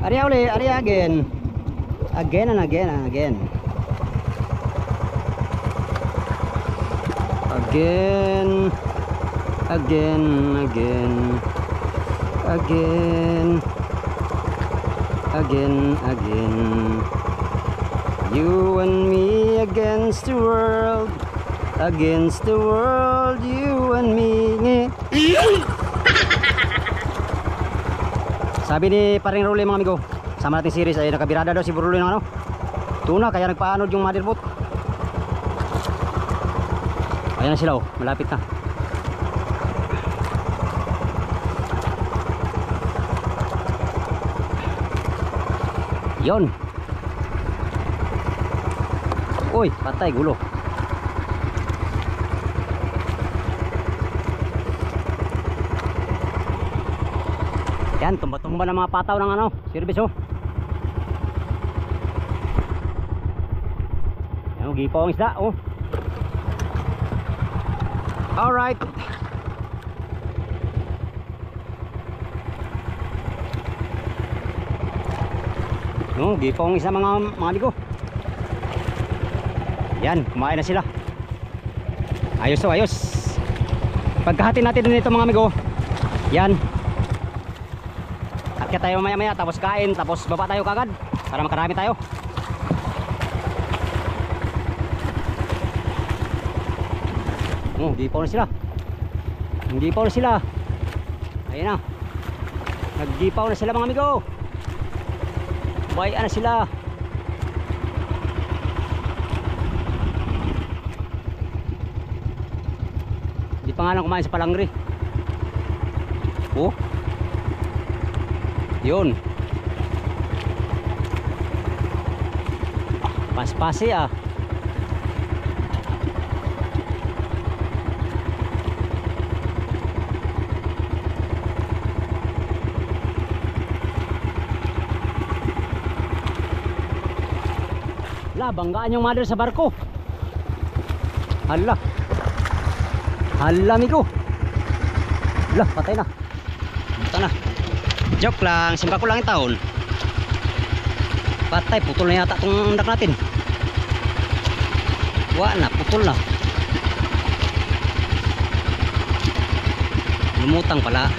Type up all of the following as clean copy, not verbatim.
Ari uli, ari again. Again and again and again. Again. Again, again. Again. Again, again. You and me against the world. Against the world, you and me. Sabi ni paring Rolly mga amigo, sama natin series ay nakabirada daw si Rolly ng ano tuna, kaya nagpaanod yung motherboard. Ayan na sila, oh, malapit na. Yon. Uy, patay gulo. Yan, tumba-tumba ng mga pataw ng ano, service oh. Yan, gipo ang isda oh. Alright. No, gipo ang isa mga amigo. Yan, kumain na sila. Ayos oh, ayos. Pagkahati natin dito mga amigo. Yan. Akyat tayo maya-maya, tapos kain, tapos baba tayo kagad para makarami tayo. Oh, gipaw na sila. Naggipaw na sila. Ayun na. Naggipaw na sila mga amigo. Bayan na sila. Hindi pa nga lang kumain sa palangri. Oh. Yun. Paspasi ah. La, banggaan yung mother sa barko. Hala. Hala amigo. La, patay na. Ito na. Joke lang, simba ko lang yung taon. Patay, putol na yata itong undak natin. Wala na, putol na. Lumutang pala.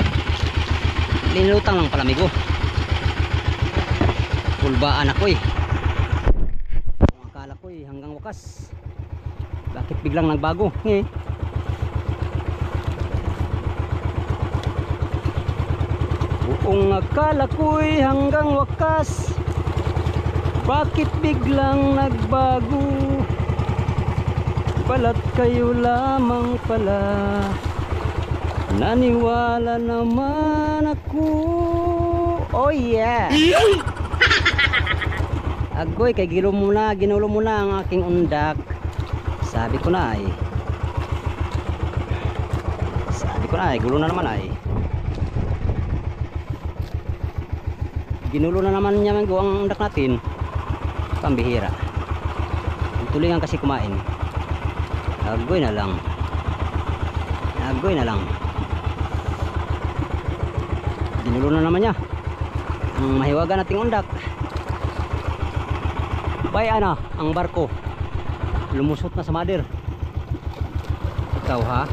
Linutang lang pala amigo. Pulbaan ako eh. Akala ko eh, hanggang wakas. Bakit biglang nagbago? Eh. Kung akala ko'y hanggang wakas, bakit biglang nagbago? Balat kayo lamang pala, naniwala naman ako. Oh yeah. Agoy, kay ginulo mo na ang aking undak. Sabi ko na ay. Gulo na naman ay. Ginulo na naman niya ang undak natin. Pambihira. Tulingan kasi kumain. Agoy na lang. Ginulo na naman niya ang mahiwaga nating undak. Bayan na ang barko. Lumusot na sa mother. Ikaw ha?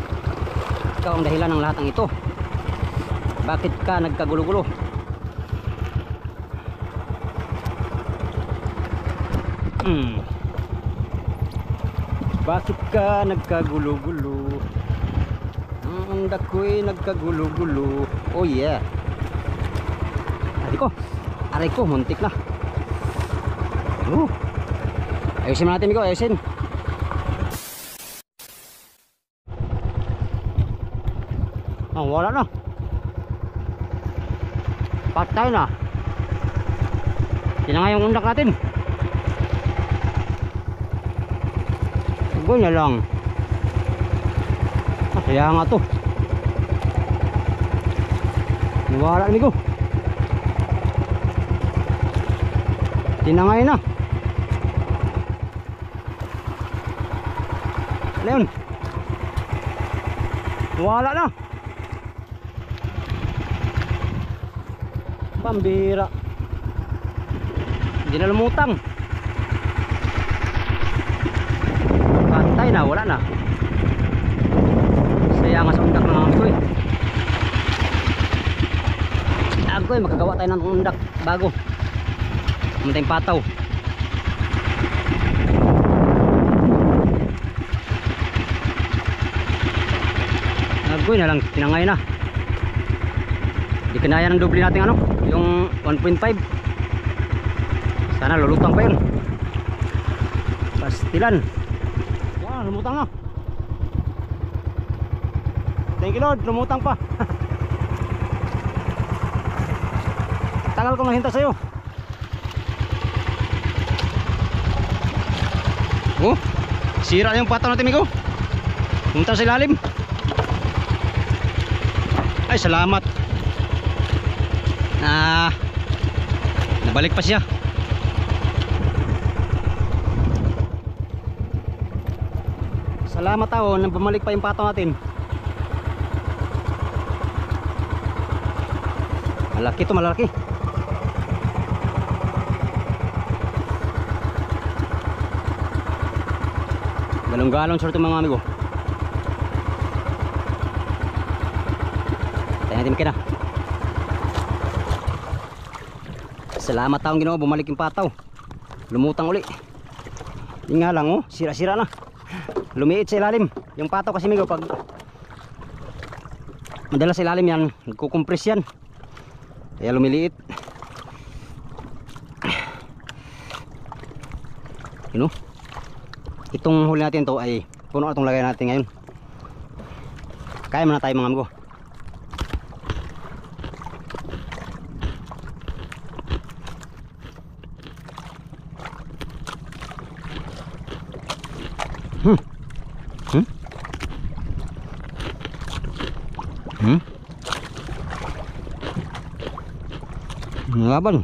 Ikaw ang dahilan ng lahat ng ito. Bakit ka nagkagulo-gulo? Bakit ka nagkagulo-gulo? Ang undak ko'y nagkagulo-gulo. Oh yeah. Aray ko, muntik na. Ayusin natin amigo, ayusin. Wala na. Patay na. Yan na nga yung undak natin. Goy na lang. Kaya nga to. Wala amigo. Tinangay na. Leon. Wala na. Pambira. Hindi na lumutang. Pantay na, wala na. Saya nga sa undak ng mga eh. Agoy, makagawa tayo ng undak bago. Mantayong pataw. Agoy na lang, tinangay na. Di kinaya ng doble natin ano, yung 1.5. Sana lulutang pa yun. Pastilan. Yan, lumutang na. Thank you Lord, lumutang pa. Tagal kong nahinta sa'yo. Oh, sira yung pataw natin, amigo. Pumunta sa ilalim. Ay, salamat. Nabalik pa siya. Salamat tao, nang bumalik pa yung pataw natin. Malaki to, malaki. Galong-galong sure itong mga amigo. Tayo natin makina. Salamat taong Ginoo, bumalik yung pataw. Lumutang uli. Yun nga lang oh, sira-sira na. Lumiit sa ilalim. Yung pataw kasi amigo, pag madalas sa ilalim yan, nagkukompress yan. Kaya lumiliit. Yun oh. Itong huli natin to ay puno na itong lagay natin ngayon. Kaya muna tayo mga amigo. Ngaban.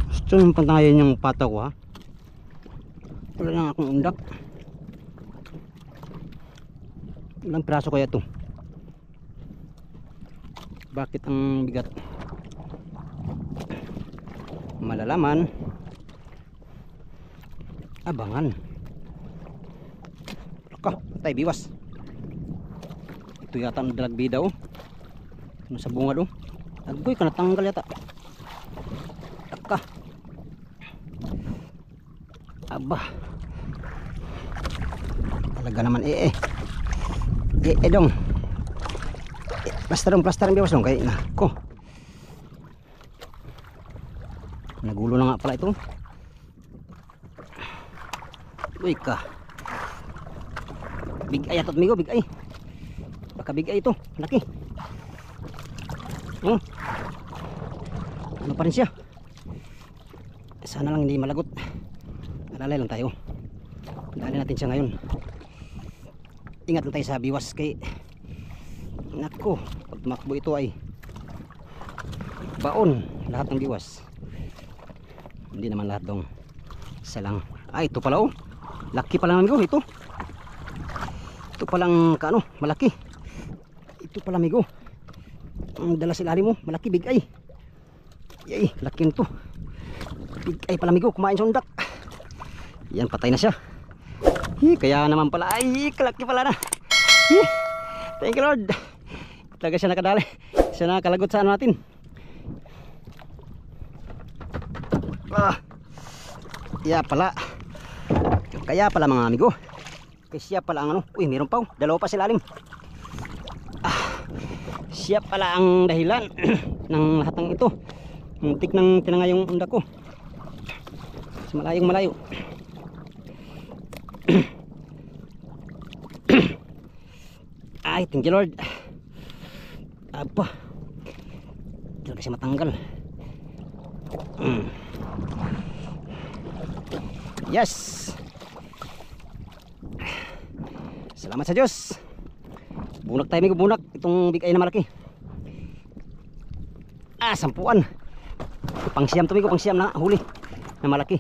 Gusto nang pantayan yung pataw ko ha. Wala lang akong undak. Ilang piraso kaya to? Bakit ang bigat? Malalaman. Abangan. Laka, patay biwas. Ito yata ang dalagbida oh. Ano sa bunga oh. Agoy ka natanggal yata. Laka. Aba. Talaga naman dong. Plaster ang biwas dong kaya nako. Nagulo na nga pala ito. Uy ka. Big ay atot migo, big ay. Baka big ay ito, laki. Oh. Ano pa rin siya? Sana lang hindi malagot. Alalay lang tayo. Dali natin siya ngayon. Ingat lang tayo sa biwas kay nako, pag tumakbo ito ay baon lahat ng biwas. Hindi naman lahat dong. Isa lang. Ay, ito pala oh. Laki pala amigo ito. Ito palang kaano, malaki. Ito pala amigo. Ang dala sa ilalim mo, malaki big ay. Yay, laki nito. Big ay pala amigo, kumain sa undak. Yan, patay na siya. Kaya naman pala ay kalaki pala na. Thank you Lord. Talaga siya nakadali. Siya nakalagot sa ano natin. Kaya pala mga amigo. Siya pala ang ano. Uy, meron pa oh. Dalawa pa sila alim. Siya pala ang dahilan ng lahat ng ito. Muntik nang tinangay yung undak ko. Malayong malayo. Ay, thank you Lord. Apa. Talaga siya matanggal. Yes. Salamat sa Diyos. Bunak tayo, amigo, bunak. Itong bigay na malaki. Sampuan. Pang siyam to, amigo, pang siyam na huli na malaki.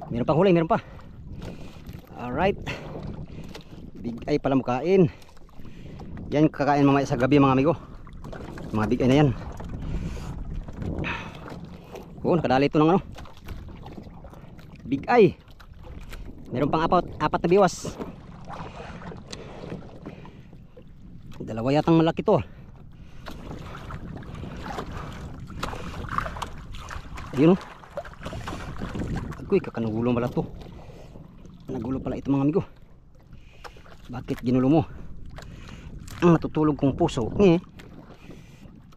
Meron pang huli, meron pa. Alright. Big eye pala mukain. Yan kakain mamaya sa gabi mga amigo. Mga big eye na yan. Oh, nakadali ito ng ano, big eye. Meron pang apat na biwas. Dalawa yatang malaki to. Ayun, oh. Agoy, kakanugulong pala to. Nagulo pala ito mga amigo. Bakit ginulo mo ang natutulog kong puso?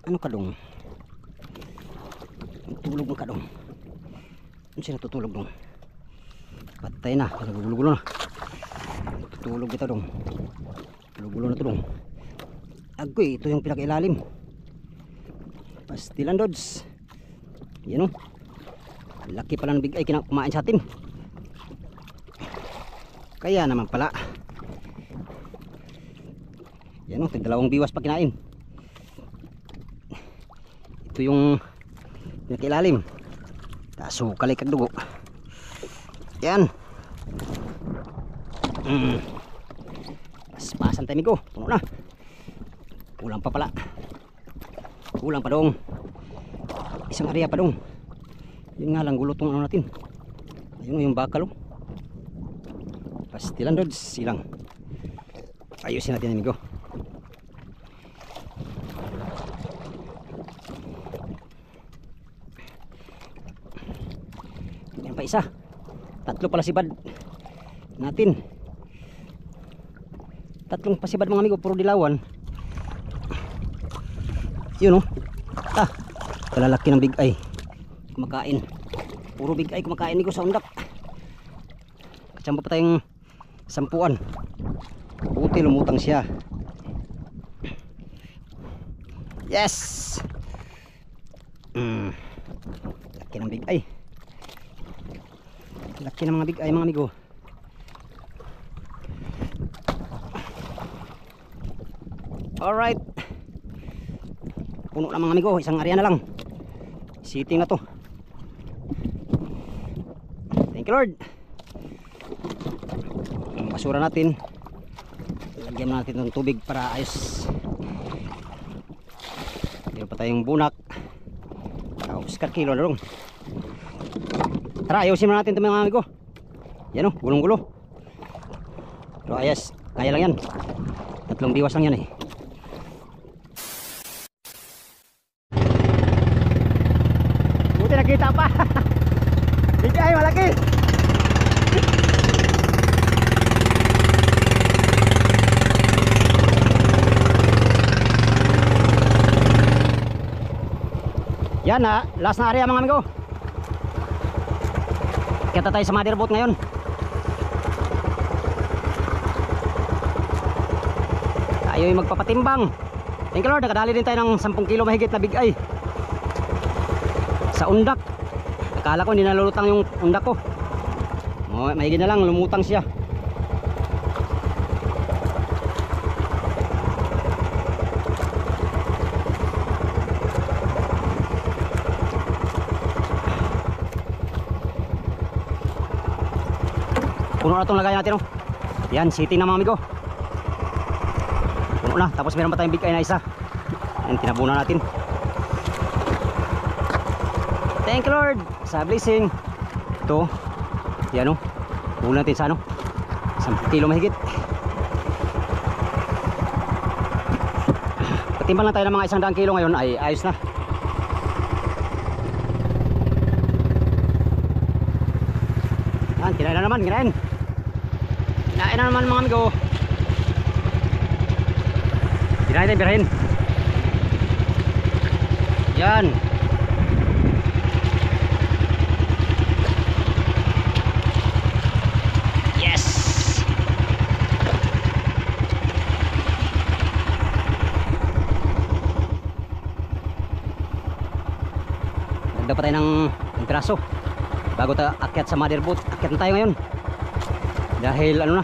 Ano ka dong? Tulog mo ka dong. Ano siya natutulog dong? Patay na, nagugulo na. Tutulog ito dong. Gulo na ito dong. Agoy, ito yung pinakailalim. Pastilan dods. Yan o. Laki pala ng big eye kumain sa atin. Kaya naman pala. Yan o, dalawang biwas pa kinain. Ito yung pinakailalim. Tasukali kag dugo. Yan. Paspasan tayo migo. Puno na. Kulang pa pala. Kulang pa dong. Isang area pa dong. Yun nga lang gulo tong ano natin. Ayun yung bakal. Pastilan dods silang. Ayusin natin amigo. Meron pa isa. Tatlo pala sibad natin. Tatlong pasibad mga amigo, puro dilawan. Yun oh. Kalalaki ng big eye kumakain. Puro big eye kumakain amigo sa undak. Kachamba pa tayong sampuan. Buti lumutang siya. Yes. Laki ng big eye. Laki ng mga big eye mga amigo. Alright. Puno na mga amigo. Isang area na lang. Sitting na to. Thank you Lord. Ang basura natin, lagyan natin ng tubig para ayos. Meron pa tayong bunak. Oscar kilo na lang. Tara, ayusin natin ito mga amigo. Yan o, gulong-gulo. Pero ayos, kaya lang yan. Tatlong biwas lang yan eh. Buti nakita pa. Big eye, malaki. Yan na, last na area mga amigo. Kita tayo sa motherboat ngayon. Tayo yung magpapatimbang. Thank you Lord, nakadali din tayo ng 10 kilo mahigit na big eye sa undak. Akala ko hindi nalulutang yung undak ko. Mahigit na lang, lumutang siya. Puno na itong lagay natin, oh. Yan, sitting na mga amigo. Puno na, tapos meron pa tayong big eye na isa. Yan, tinabunan natin. Thank you Lord sa blessing. Ito, yan o. Puno natin sa ano, 10 kilo mahigit. Patimbang lang tayo ng mga 100 kilo ngayon, ay ayos na. Yan, kinain na naman, kinain. Kinain na naman mga amigo. Kinain tayo birahin. Yan. Yes. Nagda pa tayo ng piraso bago tayo akyat sa motherboat. Akyat na tayo ngayon dahil ano na,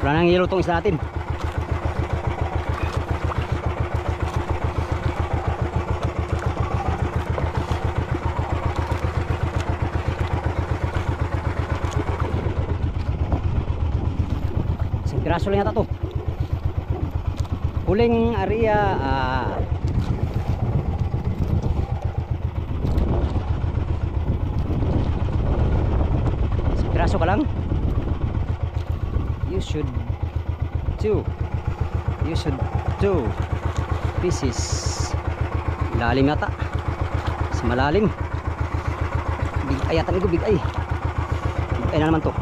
wala nang yelo tong isla natin. piraso lang yata to. Huling area. Sa piraso ka lang. You should do pieces. Lalim yata. Mas malalim. Big ay yata migo, big ay. Big ay na naman to.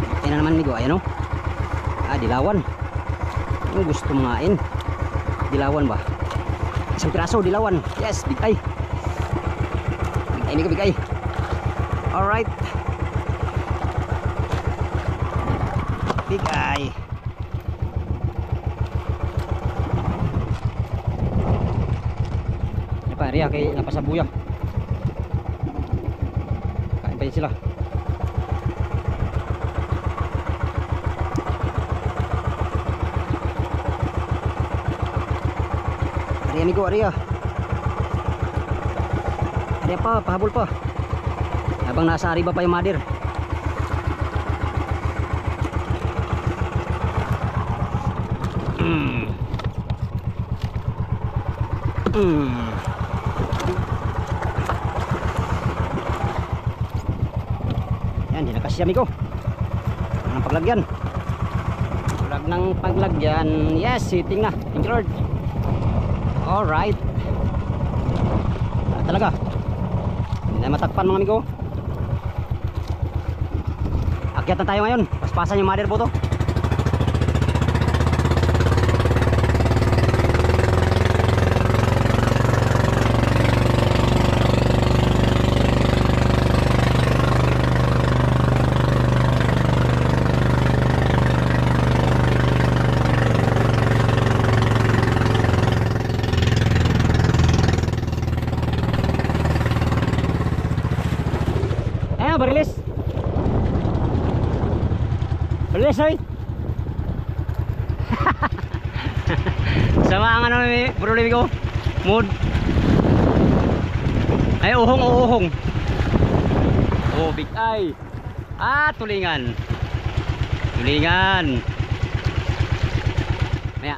Big ay na naman migo, ayan o. Dilawan. Ano gusto mangain? Dilawan ba? Isang piraso, dilawan. Yes, big ay. Big ay migo, big ay. Alright. Big ay. Ria kay napasabuya. Kain pa yun sila. Ria amigo, Ria. Ria pa, pahabol pa. Habang nasa ariba pa yung mother. Yan, di nakasya amigo. Ang paglagyan. Huwag ng paglagyan. Yes, sitting na. Thank you Lord. Alright. Talaga. Hindi na matakpan mga amigo. Akyat na tayo ngayon. Paspasan yung mother po to. Barilis. Barilis oy. Sama ang ano ni problema ko. Mood. Ay uhong. Oh, big eye. Tulingan. Maya.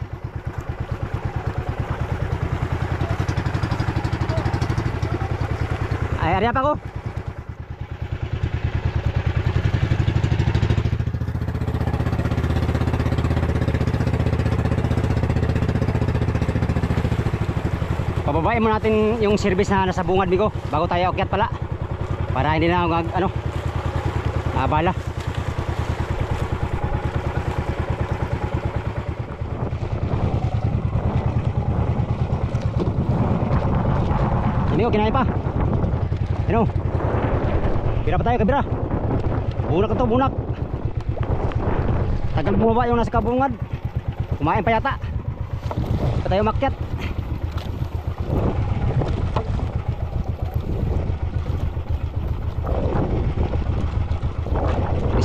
Ay, ari apa ko? Pababain mo natin yung service na nasa bungad bigo bago tayo akyat pala para hindi na mabala. Amigo, kinain pa. Ano? Bira pa tayo, kabira. Bunak na to, bunak. Tagal bumaba yung nasa kabungad. Kumain pa yata. Pa tayo makyat.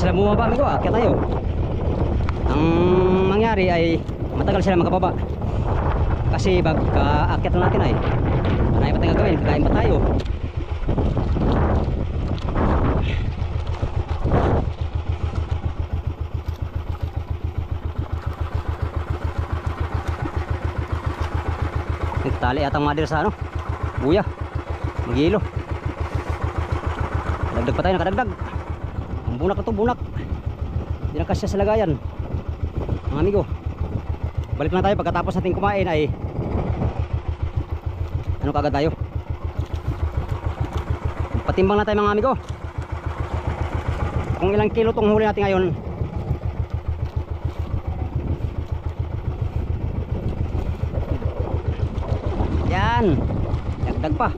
Sila bumaba amigo, akyat tayo. Ang mangyari ay matagal sila makababa kasi pagka-akyat na natin ay marami pa tayong gagawin, kakain pa tayo. Nagtali atang mother sa ano buya, magilo. Dagdag pa tayo, nakadagdag. Bunak na to, bunak. Hindi na kasya sa lagayan mga amigo. Balik lang tayo pagkatapos natin kumain ay ano kagad tayo, patimbang na tayo mga amigo kung ilang kilo tong huli natin ngayon. Yan, dagdag pa.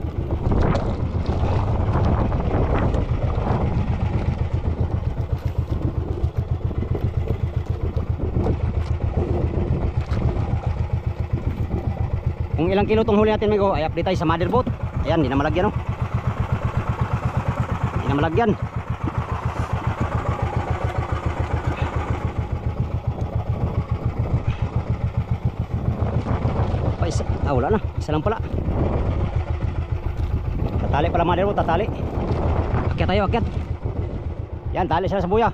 Kung ilang kilo tong huli natin amigo ay update tayo sa mother boat. Ayan, hindi na malagyan oh. Hindi na malagyan. Pa isa, wala na. Isa lang pala. Tatali pala mother boat, tatali. Akyat tayo, akyat. Yan, tali sila sa buya.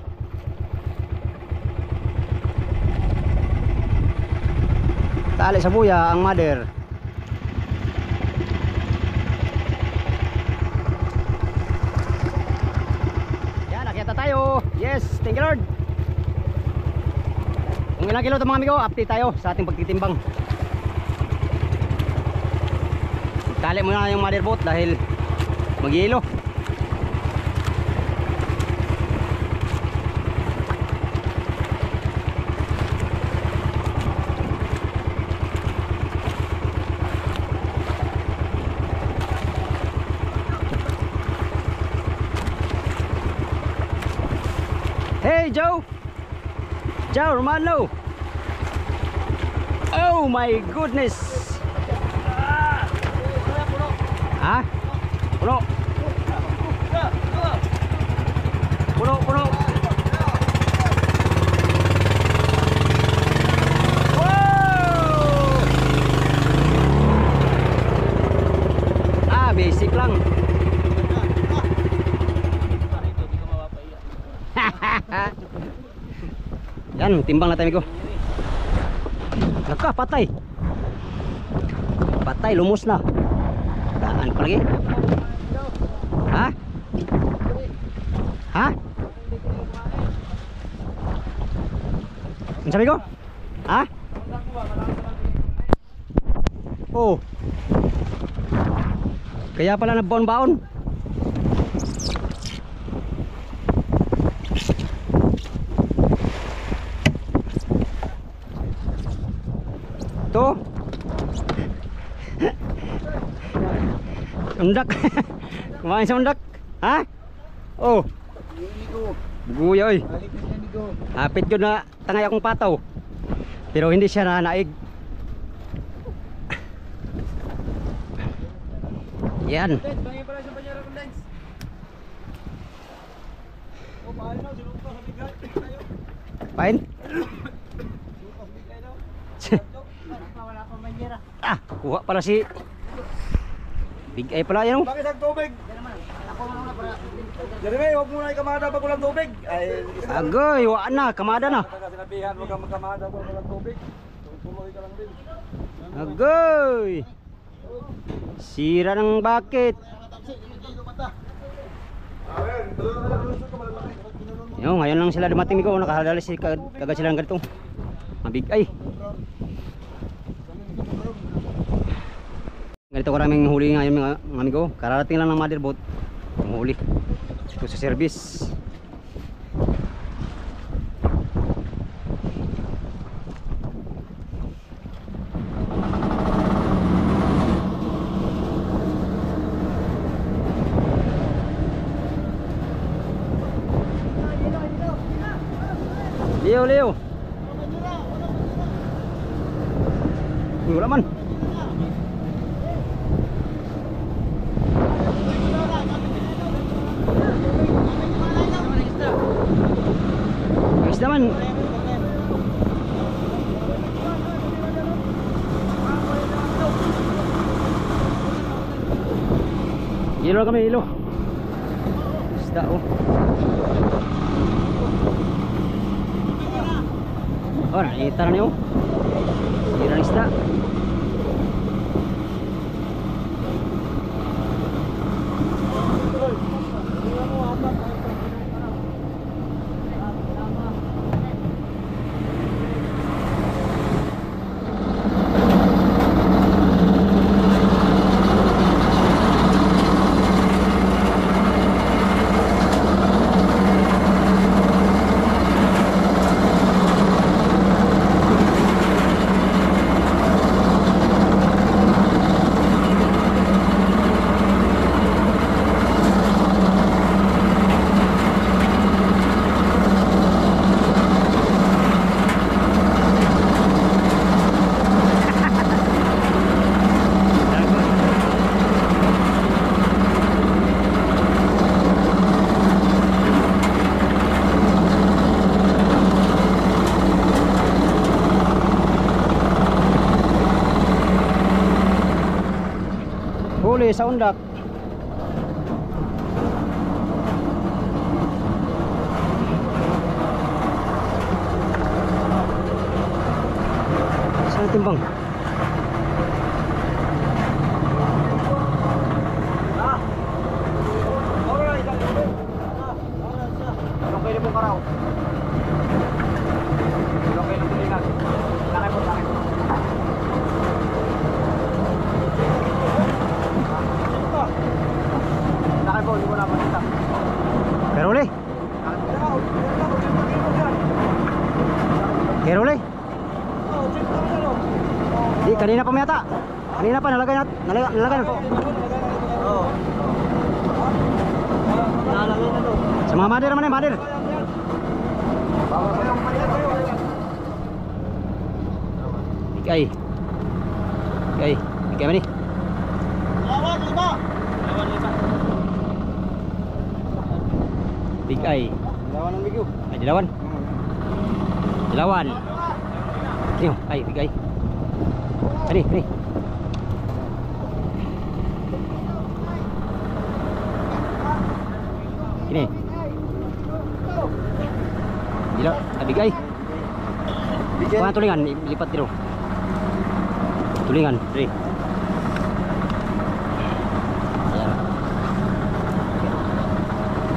Tali sa buya ang mother. Yan, nakita tayo. Yes, thank you Lord. Kung ilang kilo ito mga amigo, update tayo sa ating pagtitimbang. Tali muna yung mother boat dahil mag-iilo. Hey Joe! Joe Romano! Oh my goodness! Ha? Puno! Puno, puno! Wow! Ah, basic lang. Yan, timbang na tayo ko. Naka, patay. Patay, lumos na. Daan pa lagi. Ha? Ha? Ano sabi ko? Ha? Oh. Kaya pala nagbaon-baon. To undak. Kumain sa undak. Ha? Oh. Buguya oy. Hapit yun na tangay akong pataw. Pero hindi siya nanaig. Yan. Pain? Ah, kuha pala si Big Eye pala yan. Bakit ang tubig? Jeremy, huwag muna ikamada pag walang tubig. Ay, agoy, wala na, kamada na. sinabihan, huwag kang magkamada pag walang tubig. Tuloy ka lang din. Agoy. Sira ng bucket. Yo, ngayon lang sila dumating ko, nakahadali si kagad sila ng ganito. Big Eye. Ganito karaming huli ngayon mga amigo. Kararating lang ng mother boat. Huli ito sa service. Leo, Leo. Wala man. Naman. Ilo kami, ilo. Isda oh. Oh, nakita na niyo. Sira ng isda. Huli sa undak. Saan timbang? Tulong ka raw. Tulong kayo ng tulingan. Lakay po, lakay po. Lakay po, hindi mo na makita. Pero uli. Pero uli. Di, kanina pa mayata. Kanina pa nalagay na. Nalagay na. Oo. Nalagay na to. Sa mga madir naman eh, madir. Bigay. Bigay. Bigay man eh. Lawan, lima. Bigay. Lawan ng bigyo. Ay, dilawan. Dilawan. Ini, ay, bigay. Ini, ini. Ini. Dila, ay, bigay. Kuha tulingan, lipat dito. Tulingan, diri.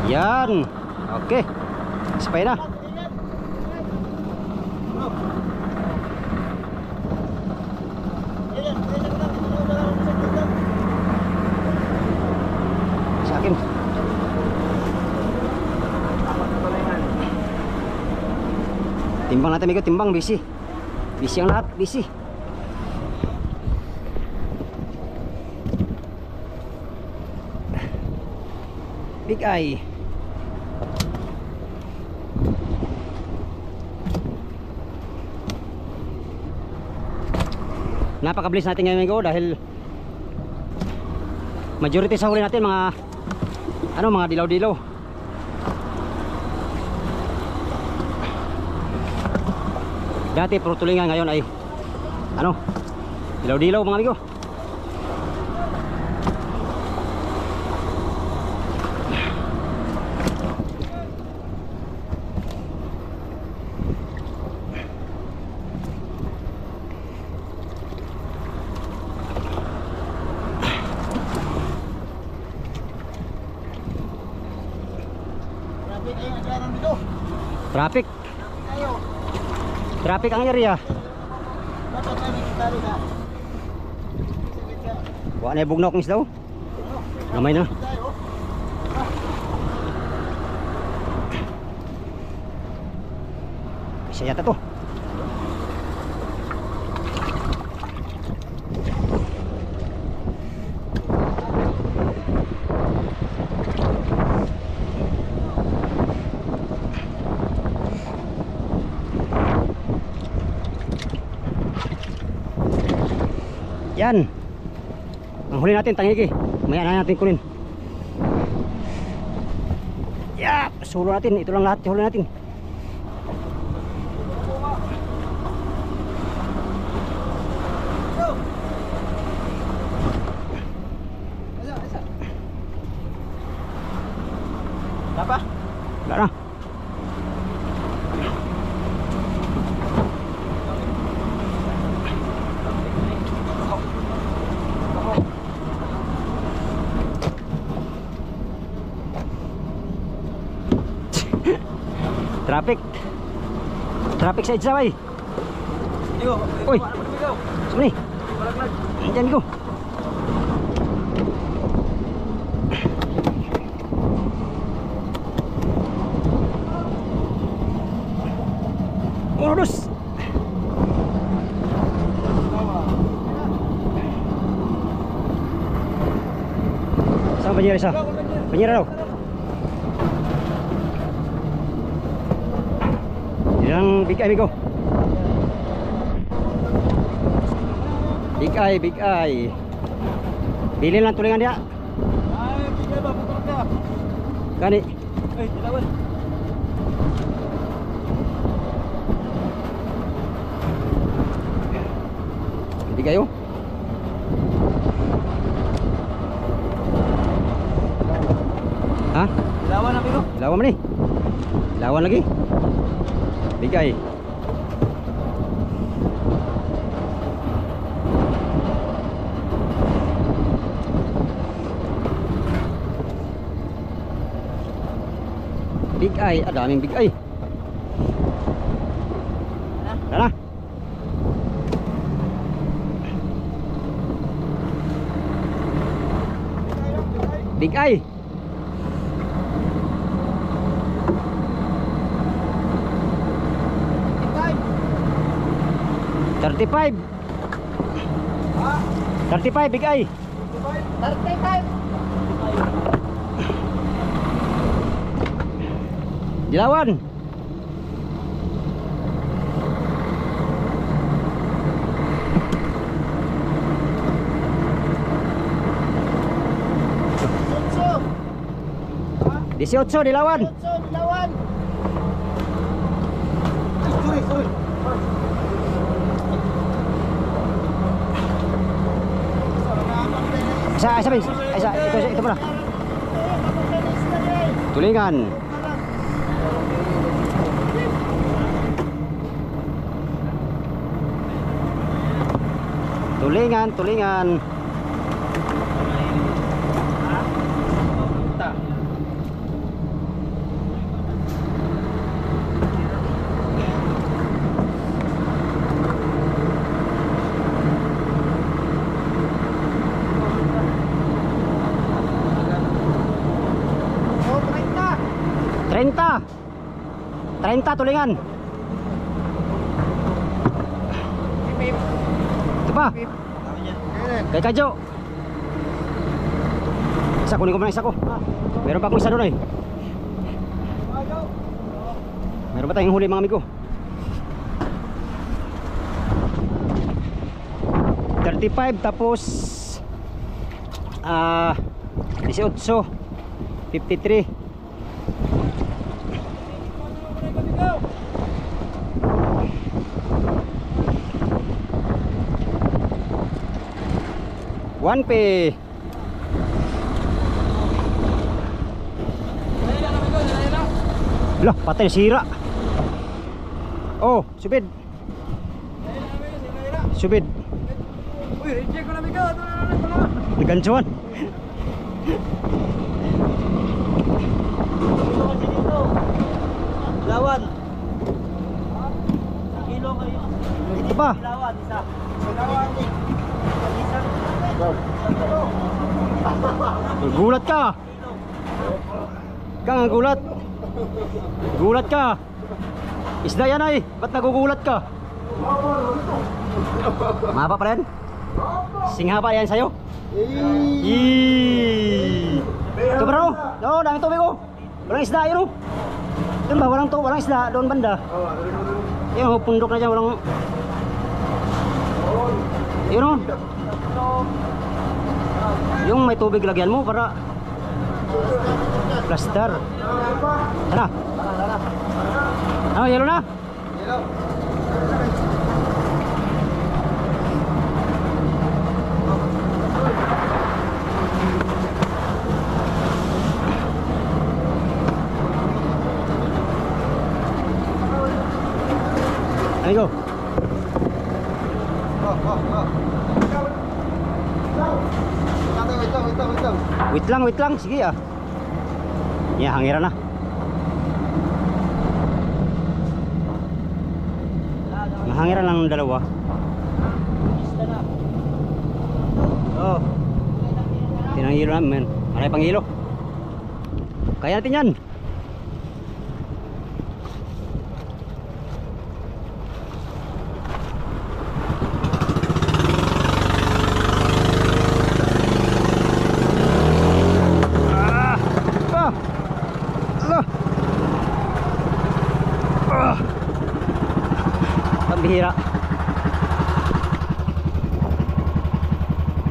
Yan. Oke. Supaya na. Sa akin. Timbang natin, amigo, timbang, busy. Busy ang lahat, busy. Big eye. Napakabilis natin ngayon, amigo, dahil majority sa huli natin mga mga dilaw-dilaw. Dati puro tulingan, ngayon ay dilaw-dilaw mga amigo. Traffic. Traffic ang area. Wala na bugnaw kong isdaw. Namay na. Isa yata to. Yan. Ang huli natin, tangigi. Maya na natin kunin. Yap, sulo natin. Ito lang lahat yung huli natin. Apa? Wala na. Traffic. Traffic sa Idsaway. Uy. Sumani. Diyan ko. Urus. Saan penyira isa? Penyira daw. Yang big eye, amigo. Big eye, big eye. Bilhin lang tulingan dia. Ay, bigay ba putok ka? Kani. Ay, dilawan. Hindi kayo? Ha? Dilawan amigo. Lawan mo ni. Lawan lagi. Bigay. Big eye, daming big eye. Tara. Big eye. $35. 35 big eye. 35. Dilawan. Dilawan. Dilawan. Itu muna. Tulingan. Tulingan. Oh, 30. 30 tulingan. Ito pa. Kay Kadyo. Isa, kunin ko muna isa ko. Meron pa akong isa doon eh. Meron pa tayong huli mga amigo. 35 tapos 18, 53. One pay. Lah, patay sira. Oh, subid. Subid. Uy, reject ko na bigo. Nagancuan. Dilawan. Kilo kayo. Ito pa. Dilawan, isa. Dilawan ni. Gulat ka. Kang gulat. Gulat ka. Isda yan ay. Ba't nagugulat ka? Mapa pa rin? Singha pa yan sa'yo? Ito bro. No, dami tubig oh. Walang isda yun oh. Doon ba? Walang isda. Doon banda. Yun oh, pundok na dyan. Walang... Yun oh. Yung may tubig lagyan mo para plaster. Tara. Ano, yelo na? Yelo. Ayo go. Wait lang. Sige ah. Ya, hangiran na. Mahangiran lang ng dalawa. Oh. Tinanghilo namin. Maray pang hilo. Kaya natin yan. Pambihira.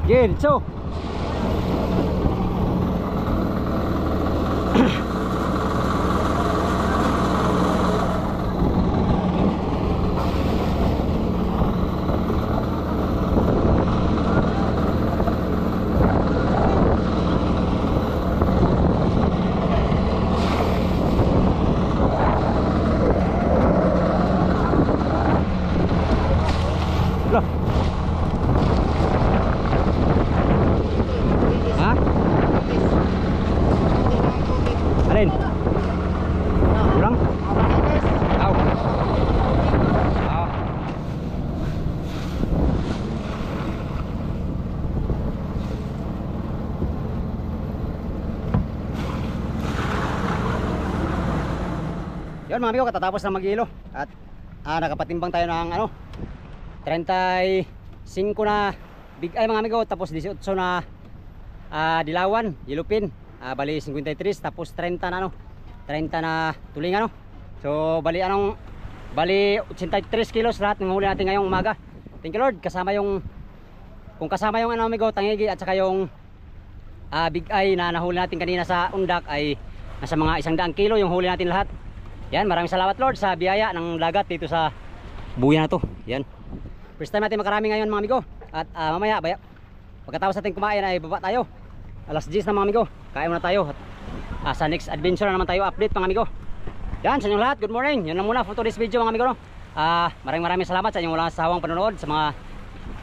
Diretso. Yun mga amigo, katatapos na maghilo. At nakapatimbang tayo ng 35 na big eye mga amigo. Tapos 18 na dilawan, yelupin. Bali 53, tapos 30 na 30 na tulingan So bali 83 kilos lahat ng huli natin ngayong umaga. Thank you Lord, kasama yung amigo, tangigi at saka yung big eye na nahuli natin kanina sa undak ay nasa mga 100 kilo yung huli natin lahat. Yan, maraming salamat Lord sa biyaya ng dagat dito sa buya na to. Yan. First time natin makarami ngayon mga amigo. At mamaya pagkatapos natin kumain ay baba tayo. Alas 10 na mga amigo. Kain muna tayo. At sa next adventure na naman tayo update mga amigo. Yan, sa inyong lahat, good morning. Yun lang muna for today's video mga amigo. Maraming salamat sa inyong walang sawang panonood, sa mga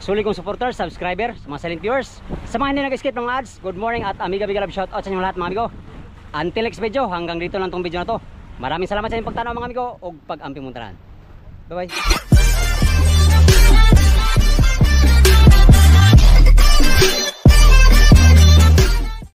sulit kong supporters, subscriber, sa mga silent viewers, sa mga hindi nag-skip ng ads. Good morning at amiga love shoutout sa inyong lahat mga amigo. Until next video, hanggang dito lang tong video na to. Maraming salamat sa inyong pagtanaw mga amigo o pag-amping muntaran. Bye bye.